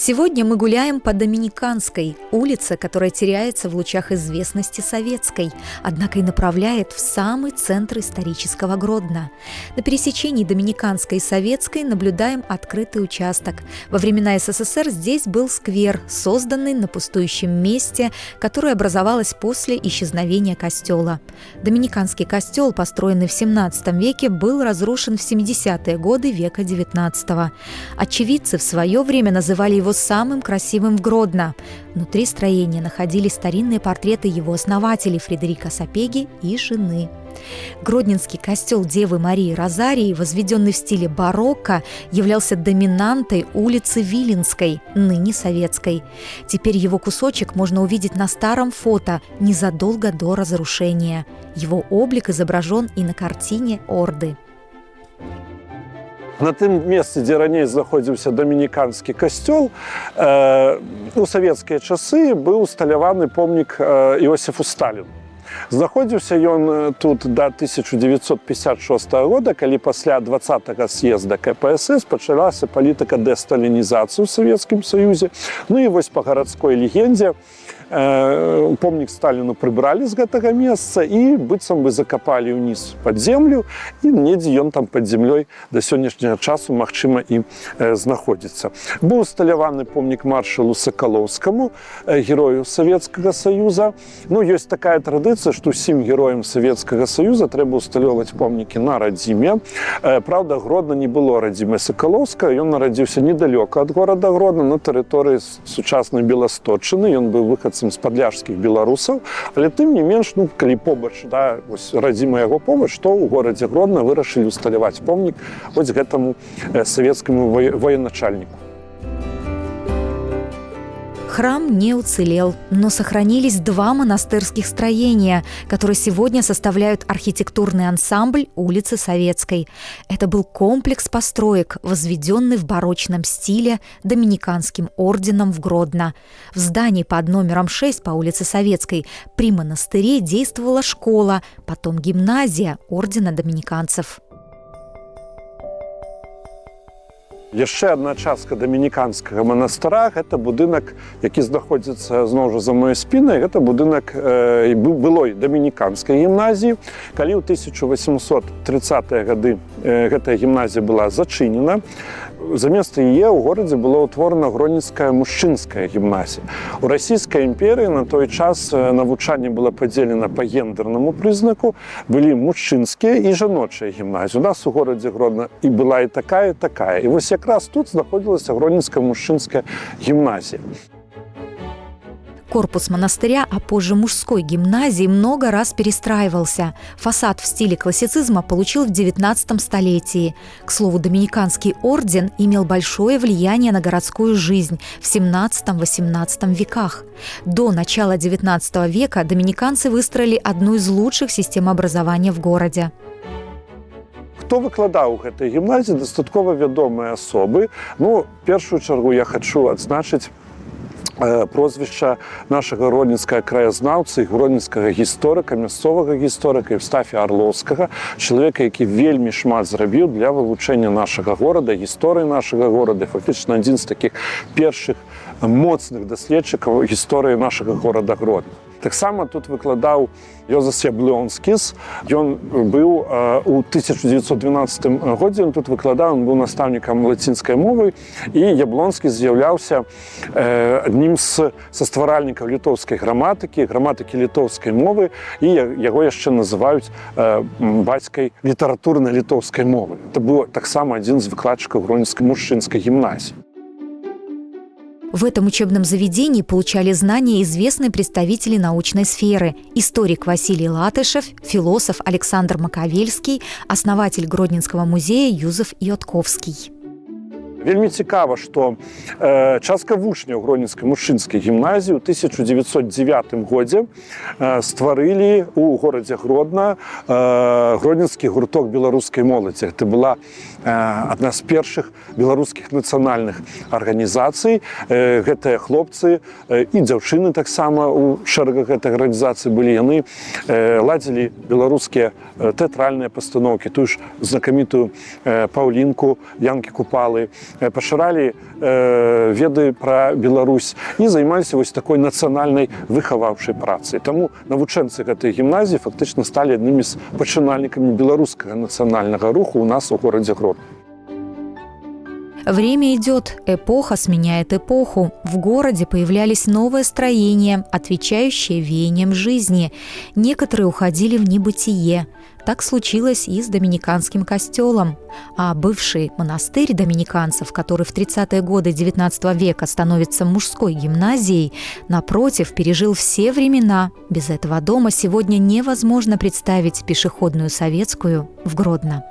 Сегодня мы гуляем по Доминиканской, улице, которая теряется в лучах известности советской, однако и направляет в самый центр исторического Гродно. На пересечении Доминиканской и Советской наблюдаем открытый участок. Во времена СССР здесь был сквер, созданный на пустующем месте, которое образовалось после исчезновения костела. Доминиканский костел, построенный в XVII веке, был разрушен в 70-е годы века XIX. Очевидцы в свое время называли его самым красивым в Гродно. Внутри строения находились старинные портреты его основателей Фредерика Сапеги и жены. Гродненский костел Девы Марии Розарии, возведенный в стиле барокко, являлся доминантой улицы Виленской, ныне Советской. Теперь его кусочек можно увидеть на старом фото незадолго до разрушения. Его облик изображен и на картине Орды. На тым месцы, дзе раней знаходзіўся дамініканскі касцёл, у савецкія часы быў усталяваны помнік Іосифу Сталіну. Знаходзіўся ён тут да 1956 года, калі пасля 20-го съезда КПСС пачалася палітыка дэсталінізацыі ў Савецкім Саюзе. Ну і вось па гарадской легендзе помнік Сталіну прыбралі з гэтага месца і быццам бы закапалі ўніз пад землю, і недзе ён там пад землёй да сённяшняга часу, магчыма, і знаходзіцца. Быў усталяваны помнік маршалу Сакалоўскаму, герою Савецкага Саюза. Ну, ёсць такая традыцыя, што ўсім героям Савецкага Саюза трэба усталёўваць помнікі на радзіме. Праўда, Гродна не было радзімай Сакалоўскага, ён нарадзіўся недалёка ад горада Гродна, на тэрыторыі сучаснай Беласточчыны. Ён быў выхадцам з падляшскіх беларусаў, але тым не менш, калі побач, радзіма яго побач, то ў горадзе Гродна вырашылі усталяваць помнік вось гэтаму савецкаму военачальніку. Храм не уцелел, но сохранились два монастырских строения, которые сегодня составляют архитектурный ансамбль улицы Советской. Это был комплекс построек, возведенный в барочном стиле Доминиканским орденом в Гродно. В здании под номером 6 по улице Советской при монастыре действовала школа, потом гимназия ордена доминиканцев. Яшчэ адна частка дамініканскага манастыра – гэта будынак, які знаходзіцца зноў жа за маёй спінай. Гэта будынак былой дамініканскай гімназіі. Калі ў 1830-е гады гэтая гімназія была зачынена, замест яе ў горадзе была ўтворана Гродненская мужчынская гімназія. У расійскай імперыі на той час навучанне было падзелена па гендернаму прызнаку. Былі мужчынскія і жаночыя гімназіі. У нас у горадзе Гродна і была і такая, і такая. І вось якраз тут знаходзілася Гродненская мужчынская гімназія. Корпус монастыря, а позже мужской гимназии, много раз перестраивался. Фасад в стиле классицизма получил в XIX столетии. К слову, Доминиканский орден имел большое влияние на городскую жизнь в XVII-XVIII веках. До начала XIX века доминиканцы выстроили одну из лучших систем образования в городе. Хто выкладаў у гэтай гімназіі, дастаткова вядомыя асобы. Ну, в першую чаргу я хочу адзначыць прозвішча нашага гродненскага краязнаўцы і гродненскага гісторыка, мясцовага гісторыка Евстафія Арлоўскага, чалавека, які вельмі шмат зрабіў для вывучэння нашага горада, гісторыі нашага горада, фактычна адзін з такіх першых моцных даследчыкаў гісторыі нашага горада Гродна. Таксама тут выкладаў Йозеф Яблонскіс. Ён быў у 1912 годзе, ён тут выкладаў, ён быў настаўнікам лацінскай мовы, і Яблонскі з'яўляўся аднім з стваральнікаў літоўскай граматыкі літоўскай мовы, і яго яшчэ называюць бацькай літаратурнай літоўскай мовы. Это быў таксама адзін з выкладчыкаў Гродненскай мужчынскай гімназіі. В этом учебном заведении получали знания известные представители научной сферы: историк Василий Латышев, философ Александр Маковельский, основатель Гродненского музея Юзеф Иотковский. Вельмі цікава, што частка вучняў Гродненскай мужчынскай гімназіі ў 1909 годзе стварылі ў горадзе Гродна гродненскі гурток беларускай моладзі. Гэта была адна з першых беларускіх нацыянальных арганізацый. Гэтыя хлопцы і дзяўчыны таксама ў шэрагах гэтай арганізацыі былі. Яны ладзілі беларускія тэатральныя пастаноўкі, тую ж знакамітую Паўлінку Янкі Купалы, пашыралі веды пра Беларусь і займаліся вось такой нацыянальнай выхаваўчай працай. Таму навучэнцы гэтай гімназіі фактычна сталі аднымі з пачынальнікамі беларускага нацыянальнага руху у нас у горадзе Гродно. Время идет, эпоха сменяет эпоху. В городе появлялись новые строения, отвечающие веяниям жизни. Некоторые уходили в небытие. Так случилось и с доминиканским костелом. А бывший монастырь доминиканцев, который в 30-е годы XIX века становится мужской гимназией, напротив, пережил все времена. Без этого дома сегодня невозможно представить пешеходную Советскую в Гродно.